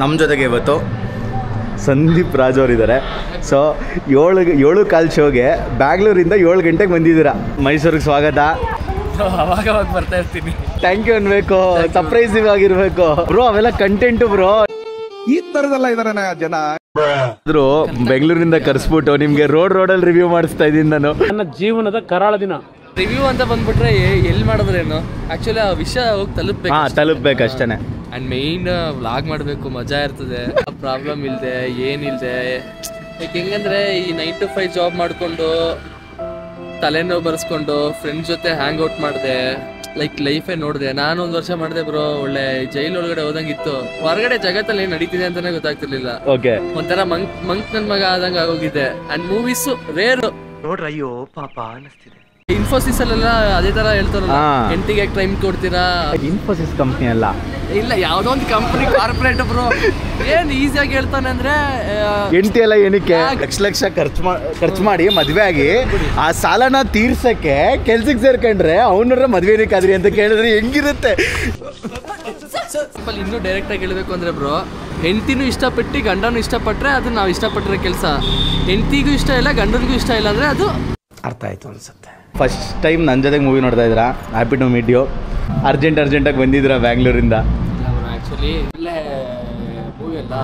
ನಮ್ಮ ಜೊತೆಗೆ ಇವತ್ತು ಸಂದೀಪ್ ರಾಜ್ ಅವರಿದ್ದಾರೆ. ಸೊ 7:15 ಶೋಗೆ ಬ್ಯಾಂಗ್ಳೂರಿಂದ 7 ಗಂಟೆಗೆ ಬಂದಿದ್ದೀರಾ. ಮೈಸೂರಿಗೆ ಸ್ವಾಗತ. ಅವಾಗ ಬರ್ತಾ ಇರ್ತೀನಿ. ಥ್ಯಾಂಕ್ ಯು ಅನ್ಬೇಕು, ಸರ್ಪ್ರೈಸಿವ್ ಆಗಿರ್ಬೇಕು ಬ್ರೋ. ಅವೆಲ್ಲ ಕಂಟೆಂಟು ಬ್ರೋ. ಈ ತರದೆಲ್ಲ ಇದಾರೆ ಜನ. ಆದ್ರೂ ಬೆಂಗಳೂರಿಂದ ಕರ್ಸ್ಬಿಟ್ಟು ನಿಮ್ಗೆ ರೋಡಲ್ಲಿ ರಿವ್ಯೂ ಮಾಡಿಸ್ತಾ ಇದ್ದೀನಿ ನಾನು. ನನ್ನ ಜೀವನದ ಕರಾಳ ದಿನ. ರಿವ್ಯೂ ಅಂತ ಬಂದ್ಬಿಟ್ರೆ ಎಲ್ಲಿ ಮಾಡಿದ್ರೇನು, ಆಕ್ಚುಲಿ ಆ ವಿಷಯ ಹೋಗಿ ತಲುಪ್ಬೇಕು ಅಷ್ಟೇನೆ. ಅಂಡ್ ಮೇನ್ ವ್ಲಾಗ್ ಮಾಡಬೇಕು, ಮಜಾ ಇರ್ತದೆ. ಪ್ರಾಬ್ಲಮ್ ಇಲ್ಲದೆ ಏನಿಲ್ಲದೆ. ಹೆಂಗಂದ್ರೆ ಈ 9 to 5 ಜಾಬ್ ಮಾಡ್ಕೊಂಡು ತಲೆನೋವು ಬರ್ಸ್ಕೊಂಡು ಫ್ರೆಂಡ್ಸ್ ಜೊತೆ ಹ್ಯಾಂಗ್ ಔಟ್ ಮಾಡಿದೆ. ಲೈಕ್ ಲೈಫೇ ನೋಡಿದೆ. ನಾನು 1 ವರ್ಷ ಮಾಡಿದೆ ಬ್ರೋ. ಒಳ್ಳೆ ಜೈಲ್ ಒಳಗಡೆ ಹೋದಂಗಿತ್ತು. ಹೊರಗಡೆ ಜಗತ್ತಲ್ಲಿ ಏನ್ ನಡೀತಿದೆ ಅಂತಾನೆ ಗೊತ್ತಾಗ್ತಿರ್ಲಿಲ್ಲ. ಒಂಥರ ಮಂಕ್ ನನ್ ಮಗ ಆದಂಗ ಆಗೋಗಿದೆ. ಅಂಡ್ ಮೂವೀಸ್ ರೇರ್ ನೋಡ್ರ. ಅಯ್ಯೋ ಪಾಪ ಅನಿಸ್ತಿದೆ. ಇನ್ಫೋಸಿಸ್ ಅಲ್ಲೆಲ್ಲ ಅದೇ ತರ ಹೇಳ್ತಾರಲ್ಲ, ಹೆಂಡತಿಗೆ ಟೈಮ್ ಕೊಡ್ತೀರಾ. ಇನ್ಫೋಸಿಸ್ ಕಂಪ್ನಿ ಅಲ್ಲ, ಇಲ್ಲ ಯಾವ್ದೋ ಒಂದು ಕಂಪನಿ ಕಾರ್ಪೊರೇಟ್ ಬ್ರೋ. ಏನ್ ಈಸಿಯಾಗಿ ಹೇಳ್ತಾನೆ ಅಂದ್ರೆ ಹೆಂಡತಿ ಎಲ್ಲ ಏನಕ್ಕೆ ಲಕ್ಷ ಖರ್ಚು ಮಾಡಿ ಮದ್ವೆ ಆಗಿ ಆ ಸಾಲನ ತೀರ್ಸಕ್ಕೆ ಕೆಲ್ಸಕ್ಕೆ ಸೇರ್ಕೊಂಡ್ರೆ ಅವನರ ಮದ್ವೆ ಏನಕ್ಕಾದ್ರಿ ಅಂತ ಕೇಳಿದ್ರೆ ಹೆಂಗಿರುತ್ತೆ. ಇನ್ನೂ ಡೈರೆಕ್ಟ್ ಆಗಿ ಹೇಳ್ಬೇಕು ಅಂದ್ರೆ ಬ್ರೋ, ಹೆಂಡತಿನೂ ಇಷ್ಟಪಟ್ಟು ಗಂಡನೂ ಇಷ್ಟಪಟ್ರೆ ಅದು ನಾವು ಇಷ್ಟಪಟ್ಟಿರೋ ಕೆಲಸ. ಹೆಂಡತಿಗೂ ಇಷ್ಟ ಇಲ್ಲ, ಗಂಡನಿಗೂ ಇಷ್ಟ ಇಲ್ಲ ಅಂದ್ರೆ ಅದು ಅರ್ಥ ಆಯ್ತು ಅನ್ಸುತ್ತೆ. ಫಸ್ಟ್ ಟೈಮ್ ನನ್ನ ಜೊತೆಗೆ ಮೂವಿ ನೋಡ್ತಾ ಇದ್ದೀರಾ. Happy to meet you. ಅರ್ಜೆಂಟಾಗಿ ಬಂದಿದ್ದೀರಾ ಬ್ಯಾಂಗ್ಳೂರಿಂದ. ಆ್ಯಕ್ಚುಲಿ ಇಲ್ಲೇ ಮೂವಿ ಅಲ್ಲ,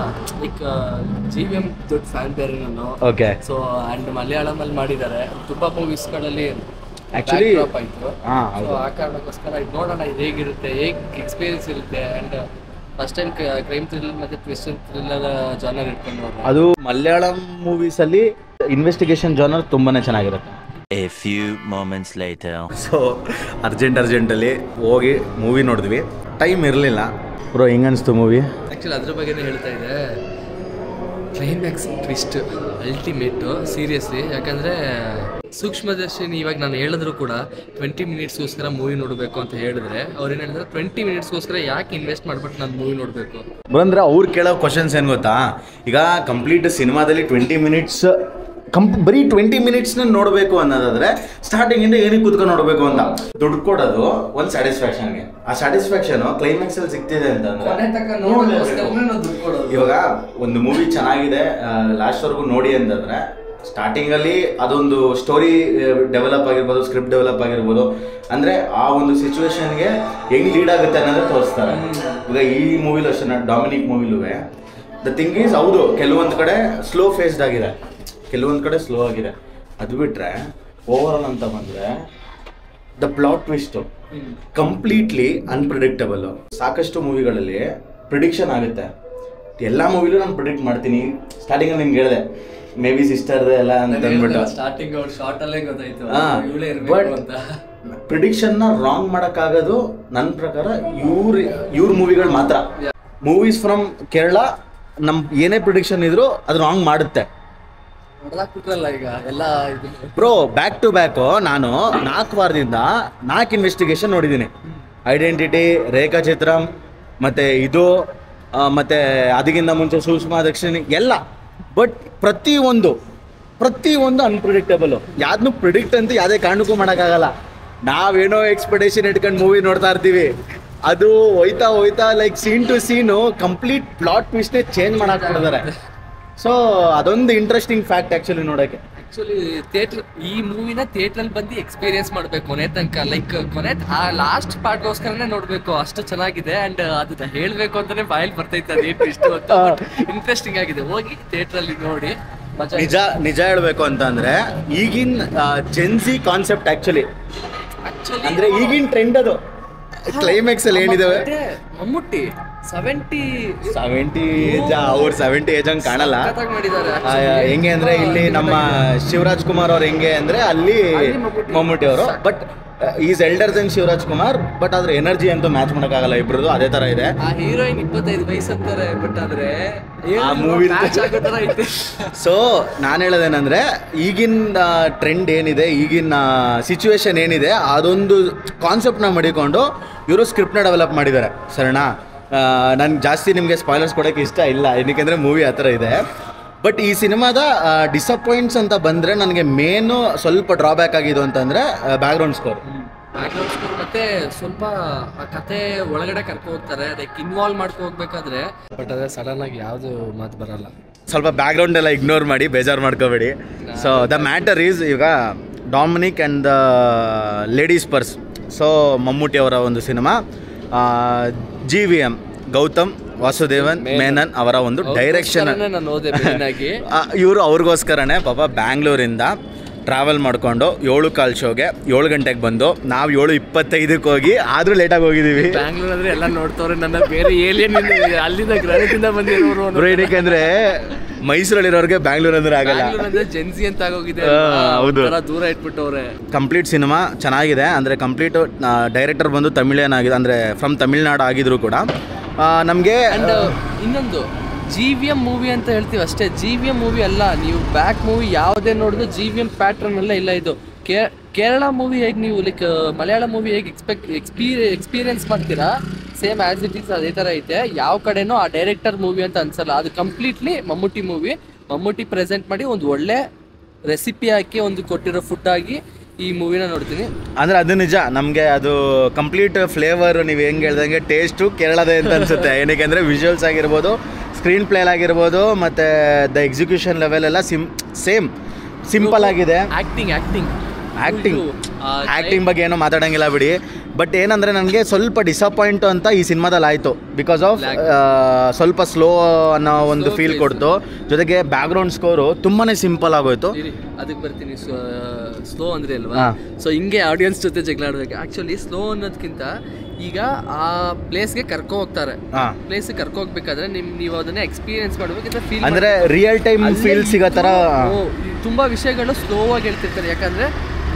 ಲೈಕ್ GVM ದೊಡ್ಡ ಫ್ಯಾನ್ ಬೇರೆ ನಾನು. ಓಕೆ. ಸೊ ಆ್ಯಂಡ್ ಮಲಯಾಳಮಲ್ಲಿ ಮಾಡಿದ್ದಾರೆ ತುಂಬ ಮೂವೀಸ್ಗಳಲ್ಲಿ. ಆ್ಯಕ್ಚುಲಿ ಆಯಿತು. ಸೊ ಆ ಕಾರಣಕ್ಕೋಸ್ಕರ ಇದು ನೋಡೋಣ, ಇದು ಹೇಗಿರುತ್ತೆ, ಎಕ್ಸ್ಪೀರಿಯನ್ಸ್ ಇರುತ್ತೆ. And first time crime thriller ಮತ್ತು ಟ್ವಿಸ್ಟ್ ಥ್ರಿಲ್ಲರ್ ಜಾನರ್ ಇಟ್ಕೊಂಡು ಅದು ಮಲಯಾಳಂ ಮೂವೀಸಲ್ಲಿ ಇನ್ವೆಸ್ಟಿಗೇಷನ್ ಜಾನರ್ ತುಂಬಾ ಚೆನ್ನಾಗಿರುತ್ತೆ. A few moments later. So ಅರ್ಜೆಂಟಲ್ಲಿ ಹೋಗಿ ಮೂವಿ ನೋಡಿದ್ವಿ. ಟೈಮ್ ಇರಲಿಲ್ಲ ಬ್ರೋ. ಹೆಂಗನ್ನಿಸ್ತು ಮೂವಿ? ಆ್ಯಕ್ಚುಲಿ ಅದ್ರ ಬಗ್ಗೆನೇ ಹೇಳ್ತಾ ಇದೆ. Climax twist ultimate, seriously. ಯಾಕಂದರೆ ಸೂಕ್ಷ್ಮದರ್ಶಿನಿ ಇವಾಗ ನಾನು ಹೇಳಿದ್ರು ಕೂಡ 20 ಮಿನಿಟ್ಸ್ಗೋಸ್ಕರ ಮೂವಿ ನೋಡಬೇಕು ಅಂತ ಹೇಳಿದ್ರೆ ಅವ್ರೇನು ಹೇಳಿದ್ರೆ 20 ಮಿನಿಟ್ಸ್ಗೋಸ್ಕರ ಯಾಕೆ ಇನ್ವೆಸ್ಟ್ ಮಾಡ್ಬಿಟ್ಟು ನಾನು ಮೂವಿ ನೋಡಬೇಕು ಬಂದ್ರೆ ಅವ್ರು ಕೇಳೋ ಕ್ವಶನ್ಸ್ ಏನು ಗೊತ್ತಾ, ಈಗ ಕಂಪ್ಲೀಟ್ ಸಿನಿಮಾದಲ್ಲಿ 20 ಮಿನಿಟ್ಸ್ ಬರೀ 20 ಮಿನಿಟ್ಸ್ನ ನೋಡಬೇಕು ಅನ್ನೋದಾದ್ರೆ ಸ್ಟಾರ್ಟಿಂಗಿಂದ ಏನಕ್ಕೆ ಕೂತ್ಕೊಂಡು ನೋಡಬೇಕು ಅಂತ ದುಡ್ಡು ಕೊಡೋದು ಒಂದು ಸ್ಯಾಟಿಸ್ಫ್ಯಾಕ್ಷನ್ಗೆ. ಆ ಸ್ಯಾಟಿಸ್ಫ್ಯಾಕ್ಷನ್ ಕ್ಲೈಮ್ಯಾಕ್ಸ್ ಅಲ್ಲಿ ಸಿಗ್ತಿದೆ ಅಂತಂದ್ರೆ ಇವಾಗ ಒಂದು ಮೂವಿ ಚೆನ್ನಾಗಿದೆ ಲಾಸ್ಟ್ವರೆಗೂ ನೋಡಿ ಅಂತಂದ್ರೆ ಸ್ಟಾರ್ಟಿಂಗಲ್ಲಿ ಅದೊಂದು ಸ್ಟೋರಿ ಡೆವಲಪ್ ಆಗಿರ್ಬೋದು, ಸ್ಕ್ರಿಪ್ಟ್ ಡೆವಲಪ್ ಆಗಿರ್ಬೋದು, ಅಂದರೆ ಆ ಒಂದು ಸಿಚುವೇಶನ್ಗೆ ಹೆಂಗೆ ಲೀಡ್ ಆಗುತ್ತೆ ಅನ್ನೋದೇ ತೋರಿಸ್ತಾರೆ. ಈಗ ಈ ಮೂವಿಲೂ ಅಷ್ಟೇ, ಡೊಮಿನಿಕ್ ಮೂವಿಲೂ ದ ಥಿಂಗ್ ಈಸ್ ಹೌದು ಕೆಲವೊಂದು ಕಡೆ ಸ್ಲೋ ಫೇಸ್ಡ್ ಆಗಿದೆ, ಕೆಲವೊಂದು ಕಡೆ ಸ್ಲೋ ಆಗಿದೆ. ಅದು ಬಿಟ್ಟರೆ ಓವರ್ ಆಲ್ ಅಂತ ಬಂದರೆ the plot twist completely unpredictable. ಸಾಕಷ್ಟು ಮೂವಿಗಳಲ್ಲಿ ಪ್ರಿಡಿಕ್ಷನ್ ಆಗುತ್ತೆ. ಎಲ್ಲ ಮೂವಿಲೂ ನಾನು ಪ್ರಿಡಿಕ್ಟ್ ಮಾಡ್ತೀನಿ. ಸ್ಟಾರ್ಟಿಂಗಲ್ಲಿ ನಿಮ್ಗೆ ಹೇಳಿದೆ ಮೇ ಬಿ ಸಿಸ್ಟರ್ದೆ ಎಲ್ಲ ಅಂತ ಅಂದ್ಬಿಟ್ಟು ಸ್ಟಾರ್ಟಿಂಗ್ ಅವ್ರು ಶಾರ್ಟಲ್ಲೇ ಗೊತ್ತಾಯ್ತು ಬಟ್ ಪ್ರಿಡಿಕ್ಷನ್ನ ರಾಂಗ್ ಮಾಡೋಕ್ಕಾಗೋದು ನನ್ನ ಪ್ರಕಾರ ಇವ್ರ ಮೂವಿಗಳು ಮಾತ್ರ. ಮೂವೀಸ್ ಫ್ರಮ್ ಕೇರಳ ನಮ್ಮ ಏನೇ ಪ್ರಿಡಿಕ್ಷನ್ ಇದ್ರು ಅದು ರಾಂಗ್ ಮಾಡುತ್ತೆ. ಈಗ ಎಲ್ಲ ಬ್ರೋ ಬ್ಯಾಕ್ ಟು ಬ್ಯಾಕು ನಾನು 4 ವಾರದಿಂದ 4 ಇನ್ವೆಸ್ಟಿಗೇಷನ್ ನೋಡಿದ್ದೀನಿ. ಐಡೆಂಟಿಟಿ, ರೇಖಾಚಿತ್ರಂ, ಮತ್ತು ಇದು ಮತ್ತು ಅದಕ್ಕಿಂತ ಮುಂಚೆ ಸೂಕ್ಷ್ಮದರ್ಶಿನಿ ಎಲ್ಲ. ಬಟ್ ಪ್ರತಿಯೊಂದು ಅನ್ಪ್ರಿಡಿಕ್ಟಬಲ್. ಯಾವ್ದನ್ನೂ ಪ್ರಿಡಿಕ್ಟ್ ಅಂತ ಯಾವುದೇ ಕಾರಣಕ್ಕೂ ಮಾಡೋಕ್ಕಾಗಲ್ಲ. ನಾವೇನೋ ಎಕ್ಸ್ಪೆಕ್ಟೇಷನ್ ಇಟ್ಕೊಂಡು ಮೂವಿ ನೋಡ್ತಾ ಇರ್ತೀವಿ, ಅದು ಹೋಯ್ತಾ like scene to scene complete plot ಟ್ವಿಸ್ಟ್ನೇ ಚೇಂಜ್ ಮಾಡಾಕ್ಬಿಡ್ತಾರೆ. ಸೊ ಅದೊಂದು ಇಂಟ್ರೆಸ್ಟಿಂಗ್ ಫ್ಯಾಕ್ಟ್ ಆ್ಯಕ್ಚುಲಿ ನೋಡೋಕ್ಕೆ. ಆ್ಯಕ್ಚುಲಿ ಈ ಮೂವಿನ ಥಿಯೇಟ್ರಲ್ಲಿ ಬಂದು ಎಕ್ಸ್ಪೀರಿಯನ್ಸ್ ಮಾಡಬೇಕು ಕೊನೆ ತನಕ. ಲೈಕ್ ಕೊನೆ ಆ ಲಾಸ್ಟ್ ಪಾರ್ಟ್ಗೋಸ್ಕರನೇ ನೋಡಬೇಕು, ಅಷ್ಟು ಚೆನ್ನಾಗಿದೆ. ಆ್ಯಂಡ್ ಅದನ್ನ ಹೇಳಬೇಕು ಅಂತಲೇ ಬಾಯಲ್ಲಿ ಬರ್ತೈತೆ ಅದೇನು ಇಷ್ಟು ಅಂತ. ಇಂಟ್ರೆಸ್ಟಿಂಗ್ ಆಗಿದೆ, ಹೋಗಿ ಥಿಯೇಟ್ರಲ್ಲಿ ನೋಡಿ. ನಿಜ ಹೇಳಬೇಕು ಅಂತಂದರೆ ಈಗಿನ ಜೆನ್ಸಿ ಕಾನ್ಸೆಪ್ಟ್ ಆ್ಯಕ್ಚುಲಿ ಅಂದರೆ ಈಗಿನ ಟ್ರೆಂಡ್ ಅದು. ಕ್ಲೈಮ್ಯಾಕ್ಸ್ ಅಲ್ಲಿ ಏನಿದಾವೆ, ಮಮ್ಮುಟ್ಟಿ 70 ಏಜ್, ಅವ್ರು 70 ಏಜ್ ಹಂಗೆ ಕಾಣಲ್ಲ. ಹೆಂಗೆ ಅಂದ್ರೆ ಇಲ್ಲಿ ನಮ್ಮ ಶಿವರಾಜ್ ಕುಮಾರ್ ಅವ್ರು ಹೆಂಗೆ ಅಂದ್ರೆ ಅಲ್ಲಿ ಮಮ್ಮೂಟಿ ಅವರು. But is elder than Shivaraj Kumar. But ಅದ್ರ ಎನರ್ಜಿ ಅಂತೂ ಮ್ಯಾಚ್ ಮಾಡೋಕ್ಕಾಗಲ್ಲ ಇಬ್ರದ್ದು. ಅದೇ ತರ ಇದೆ. ಆ ಹೀರೋಯಿನ್ 25 ವಯಸ್ಸು ಅಂತಾರೆ, ಬಟ್ ಆದ್ರೆ ಆ ಮೂವಿ ಸೊ ನಾನು ಹೇಳೋದೇನಂದ್ರೆ ಈಗಿನ ಟ್ರೆಂಡ್ ಏನಿದೆ, ಈಗಿನ ಸಿಚುವೇಶನ್ ಏನಿದೆ, ಅದೊಂದು ಕಾನ್ಸೆಪ್ಟ್ನ ಮಡಿಕೊಂಡು ಇವರು ಸ್ಕ್ರಿಪ್ಟ್ನ ಡೆವಲಪ್ ಮಾಡಿದ್ದಾರೆ. ಸರಿನಾ? ನಾನು ಜಾಸ್ತಿ ನಿಮಗೆ ಸ್ಪಾಯ್ಲರ್ಸ್ ಕೊಡೋಕ್ಕೆ ಇಷ್ಟ ಇಲ್ಲ, ಏನಕ್ಕೆಂದರೆ ಮೂವಿ ಆ ಥರ ಇದೆ. ಬಟ್ ಈ ಸಿನಿಮಾದ ಡಿಸಪಾಯಿಂಟ್ಸ್ ಅಂತ ಬಂದರೆ ನನಗೆ ಮೇನು ಸ್ವಲ್ಪ ಡ್ರಾಬ್ಯಾಕ್ ಆಗಿದ್ದು ಅಂತಂದರೆ ಬ್ಯಾಕ್ಗ್ರೌಂಡ್ ಸ್ಕೋರ್. ಬ್ಯಾಕ್ಗ್ರೌಂಡ್ ಸ್ಕೋರ್ ಮತ್ತೆ ಸ್ವಲ್ಪ ಆ ಕತೆ ಒಳಗಡೆ ಕರ್ಕೊ ಹೋಗ್ತಾರೆ, ಅದಕ್ಕೆ ಇನ್ವಾಲ್ವ್ ಮಾಡ್ಕೊ ಹೋಗ್ಬೇಕಾದ್ರೆ. ಬಟ್ ಅದೇ ಸಡನ್ ಆಗಿ ಯಾವುದು ಮಾತು ಬರಲ್ಲ. ಸ್ವಲ್ಪ ಬ್ಯಾಕ್ಗ್ರೌಂಡ್ ಎಲ್ಲ ಇಗ್ನೋರ್ ಮಾಡಿ ಬೇಜಾರು ಮಾಡ್ಕೋಬೇಡಿ. ಸೊ ದ ಮ್ಯಾಟರ್ ಈಸ್ ಈಗ Dominic and the ladies purse. So Mammootty ಅವರ ಒಂದು ಸಿನಿಮಾ, GVM ಗೌತಮ್ ವಾಸುದೇವನ್ ಮೆನನ್ ಅವರ ಒಂದು ಡೈರೆಕ್ಷನ್. ನಾನು ಓದೆ ಇವರು ಅವ್ರಿಗೋಸ್ಕರನೇ ಪಾಪ ಬ್ಯಾಂಗ್ಳೂರಿಂದ ಟ್ರಾವೆಲ್ ಮಾಡಿಕೊಂಡು 7:15 ಶೋಗೆ 7 ಗಂಟೆಗೆ ಬಂದು ನಾವು 7:25 ಹೋಗಿ ಆದರೂ ಲೇಟಾಗಿ ಹೋಗಿದ್ದೀವಿ. ಬ್ಯಾಂಗ್ಳೂರ್ ಅಂದ್ರೆ ಎಲ್ಲ ನೋಡ್ತವ್ರೆ ನನ್ನ ಬೇರೆ ಏಲಿಯನ್ ಅಲ್ಲಿಂದ ಗ್ರಹದಿಂದ ಬಂದಿರೋರು. ಏನಕ್ಕೆ ಮೈಸೂರಲ್ಲಿರೋರಿಗೆ ಬ್ಯಾಂಗ್ಳೂರ್ ಅಂದ್ರೆ ಆಗಲ್ಲ, ಜೆನ್ಸಿ ಅಂತ ಆಗೋಗಿದೆ. ಹೌದು, ದೂರ ಇಟ್ಬಿಟ್ಟವ್ರೆ. ಕಂಪ್ಲೀಟ್ ಸಿನಿಮಾ ಚೆನ್ನಾಗಿದೆ. ಅಂದರೆ ಕಂಪ್ಲೀಟ್ ಡೈರೆಕ್ಟರ್ ಬಂದು ತಮಿಳಿಯನ್ ಆಗಿದೆ, ಅಂದರೆ ಫ್ರಮ್ ತಮಿಳ್ನಾಡು ಆಗಿದ್ರು ಕೂಡ ನಮಗೆ. ಆ್ಯಂಡ್ ಇನ್ನೊಂದು GVM ಮೂವಿ ಅಂತ ಹೇಳ್ತೀವಿ ಅಷ್ಟೇ, GVM ಮೂವಿ ಅಲ್ಲ. ನೀವು ಬ್ಯಾಕ್ ಮೂವಿ ಯಾವುದೇ ನೋಡಿದ್ರು GVM ಪ್ಯಾಟ್ರನ್ ಎಲ್ಲ ಇಲ್ಲ. ಇದು ಕೇರಳ ಮೂವಿ ಹೇಗೆ ನೀವು ಲೈಕ್ ಮಲಯಾಳ ಮೂವಿ ಹೇಗೆ ಎಕ್ಸ್ಪೀರಿಯನ್ಸ್ ಮಾಡ್ತೀರಾ, ಸೇಮ್ ಆ್ಯಸ್ ಇಟ್ ಈಸ್ ಅದೇ ಥರ ಐತೆ. ಯಾವ ಕಡೆನೂ ಆ ಡೈರೆಕ್ಟರ್ ಮೂವಿ ಅಂತ ಅನ್ಸಲ್ಲ. ಅದು completely Mammootty movie. Mammootty present ಮಾಡಿ ಒಂದು ಒಳ್ಳೆ ರೆಸಿಪಿ ಹಾಕಿ ಒಂದು ಕೊಟ್ಟಿರೋ ಫುಡ್ ಆಗಿ ಈ ಮೂವಿನ ನೋಡ್ತೀನಿ. ಅಂದರೆ ಅದು ನಿಜ, ನಮಗೆ ಅದು ಕಂಪ್ಲೀಟ್ ಫ್ಲೇವರ್ ನೀವು ಹೆಂಗೆ ಹೇಳ್ದಂಗೆ ಟೇಸ್ಟು ಕೇರಳದೇ ಅಂತ ಅನಿಸುತ್ತೆ. ಏನಕ್ಕೆ ಅಂದರೆ ವಿಜುವಲ್ಸ್ ಆಗಿರ್ಬೋದು, ಸ್ಕ್ರೀನ್ ಪ್ಲೇ ಆಗಿರ್ಬೋದು, ಮತ್ತು ದ ಎಕ್ಸಿಕ್ಯೂಷನ್ ಲೆವೆಲ್ ಎಲ್ಲ ಸೇಮ್ ಸಿಂಪಲ್ ಆಗಿದೆ. ಆ್ಯಕ್ಟಿಂಗ್ ಬಗ್ಗೆ ಏನೋ ಮಾತಾಡೋಂಗಿಲ್ಲ ಬಿಡಿ. ಬಟ್ ಏನಂದರೆ ನನಗೆ ಸ್ವಲ್ಪ ಡಿಸಪಾಯಿಂಟು ಅಂತ ಈ ಸಿನಿಮಾದಲ್ಲಿ ಆಯಿತು. ಬಿಕಾಸ್ ಆಫ್ ಸ್ವಲ್ಪ ಸ್ಲೋ ಅನ್ನೋ ಒಂದು ಫೀಲ್ ಕೊಡ್ತು. ಜೊತೆಗೆ ಬ್ಯಾಕ್ಗ್ರೌಂಡ್ ಸ್ಕೋರು ತುಂಬಾ ಸಿಂಪಲ್ ಆಗೋಯ್ತು. ಅದಕ್ಕೆ ಬರ್ತೀನಿ. ಸ್ಲೋ ಅಂದರೆ ಅಲ್ವಾ, ಸೊ ಹಿಂಗೆ ಆಡಿಯನ್ಸ್ ಜೊತೆ ಜಗಳ ಆಡ್ಬೇಕು. ಆ್ಯಕ್ಚುಲಿ ಸ್ಲೋ ಅನ್ನೋದಕ್ಕಿಂತ ಈಗ ಆ ಪ್ಲೇಸ್ಗೆ ಕರ್ಕೊ ಹೋಗ್ತಾರೆ. ಪ್ಲೇಸ್ಗೆ ಕರ್ಕೊ ಹೋಗ್ಬೇಕಾದ್ರೆ ನೀವು ಅದನ್ನ ಎಕ್ಸ್ಪೀರಿಯನ್ಸ್ ಮಾಡ್ಬೇಕಂದ್ರೆ ಫೀಲ್ ಅಂದರೆ ರಿಯಲ್ ಟೈಮ್ ಫೀಲ್ ಸಿಗೋ ಥರ ತುಂಬ ವಿಷಯಗಳು ಸ್ಲೋ ಆಗಿ ಹೇಳ್ತಿರ್ತಾರೆ. ಯಾಕಂದರೆ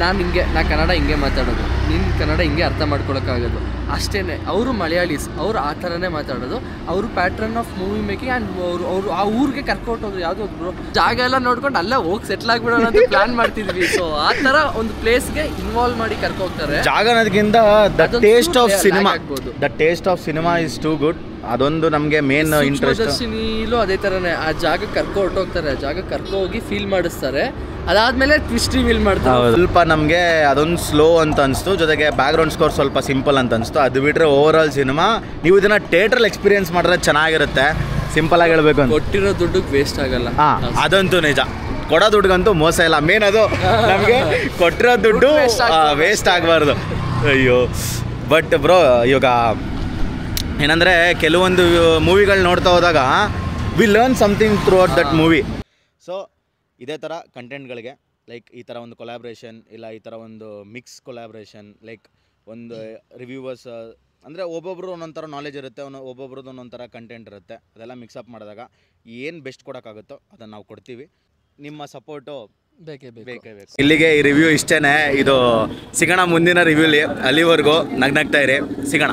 ನಾನು ಕನ್ನಡ ಹಿಂಗೆ ಮಾತಾಡೋದು, ನಿನ್ನ ಕನ್ನಡ ಹಿಂಗೆ ಅರ್ಥ ಮಾಡ್ಕೊಳಕ್ಕಾಗೋದು ಅಷ್ಟೇ. ಅವರು ಮಲಯಾಳೀಸ್, ಅವರು ಆ ಥರನೇ ಮಾತಾಡೋದು. ಅವರು pattern of movie making. And ಅವರು ಆ ಊರಿಗೆ ಕರ್ಕೊಟ್ಟೋದು ಯಾವುದೋ ಒಬ್ರು ಜಾಗ ಎಲ್ಲ ನೋಡ್ಕೊಂಡು ಅಲ್ಲೇ ಹೋಗಿ ಸೆಟ್ಲ್ ಆಗಿಬಿಡೋಣ ಅಂತ ಪ್ಲಾನ್ ಮಾಡ್ತಿದ್ವಿ. ಸೊ ಆ ಥರ ಒಂದು ಪ್ಲೇಸ್ಗೆ ಇನ್ವಾಲ್ವ್ ಮಾಡಿ ಕರ್ಕೋಗ್ತಾರೆ. ಜಾಗ ಅನ್ನೋದಕ್ಕಿಂತ the taste of cinema is too good. ಅದೊಂದು ನಮಗೆ ಮೇನ್ ಇಂಟ್ರೆಸ್ಟ್. ದರ್ಶಿನಿಲೂ ಅದೇ ಥರನೇ ಆ ಜಾಗ ಕರ್ಕೊ ಹೊರಟೋಗ್ತಾರೆ, ಆ ಜಾಗ ಕರ್ಕೊ ಹೋಗಿ ಫೀಲ್ ಮಾಡಿಸ್ತಾರೆ. ಅದಾದಮೇಲೆ ಟ್ವಿಸ್ಟ್ ರಿವೀಲ್ ಮಾಡ್ತಾರೆ. ಸ್ವಲ್ಪ ನಮಗೆ ಅದೊಂದು ಸ್ಲೋ ಅಂತ ಅನಿಸ್ತು. ಜೊತೆಗೆ ಬ್ಯಾಕ್ಗ್ರೌಂಡ್ ಸ್ಕೋರ್ ಸ್ವಲ್ಪ ಸಿಂಪಲ್ ಅಂತ ಅನಿಸ್ತು. ಅದು ಬಿಟ್ಟರೆ ಓವರ್ ಆಲ್ ಸಿನಿಮಾ ನೀವು ಇದನ್ನು ಥಿಯೇಟ್ರಲ್ಲಿ ಎಕ್ಸ್ಪೀರಿಯನ್ಸ್ ಮಾಡಿದ್ರೆ ಚೆನ್ನಾಗಿರುತ್ತೆ. ಸಿಂಪಲ್ ಆಗಿ ಹೇಳ್ಬೇಕು ಅಂತ, ಕೊಟ್ಟಿರೋ ದುಡ್ಡಿಗೆ ವೇಸ್ಟ್ ಆಗಲ್ಲ. ಅದಂತೂ ನಿಜ. ಕೊಡೋ ದುಡ್ಡಿಗಂತೂ ಮೋಸ ಇಲ್ಲ. ಮೇನ್ ಅದು ನಮಗೆ ಕೊಟ್ಟಿರೋ ದುಡ್ಡು ವೇಸ್ಟ್ ಆಗಬಾರ್ದು. ಅಯ್ಯೋ ಬಟ್ ಬ್ರೋ, ಇವಾಗ ಏನಂದರೆ ಕೆಲವೊಂದು ಮೂವಿಗಳು ನೋಡ್ತಾ ಹೋದಾಗ we learn something through out that movie. So ಇದೇ ಥರ ಕಂಟೆಂಟ್ಗಳಿಗೆ ಲೈಕ್ ಈ ಥರ ಒಂದು ಕೊಲ್ಯಾಬ್ರೇಷನ್, ಇಲ್ಲ ಈ ಥರ ಒಂದು ಮಿಕ್ಸ್ ಕೊಲ್ಯಾಬ್ರೇಷನ್, ಲೈಕ್ ಒಂದು ರಿವ್ಯೂವರ್ಸ್ ಅಂದರೆ ಒಬ್ಬೊಬ್ರು ಒಂದೊಂಥರ ನಾಲೆಜ್ ಇರುತ್ತೆ, ಒಬ್ಬೊಬ್ರದ್ದು ಒಂದೊಂಥರ ಕಂಟೆಂಟ್ ಇರುತ್ತೆ. ಅದೆಲ್ಲ ಮಿಕ್ಸಪ್ ಮಾಡಿದಾಗ ಏನು ಬೆಸ್ಟ್ ಕೊಡೋಕ್ಕಾಗುತ್ತೋ ಅದನ್ನು ನಾವು ಕೊಡ್ತೀವಿ. ನಿಮ್ಮ ಸಪೋರ್ಟು ಬೇಕೇ ಬೇಕು. ಇಲ್ಲಿಗೆ ಈ ರಿವ್ಯೂ ಇಷ್ಟೇ. ಇದು ಸಿಗೋಣ ಮುಂದಿನ ರಿವ್ಯೂಲಿ. ಅಲ್ಲಿವರೆಗೂ ನಗ್ನಗ್ತಾ ಇರಿ. ಸಿಗೋಣ.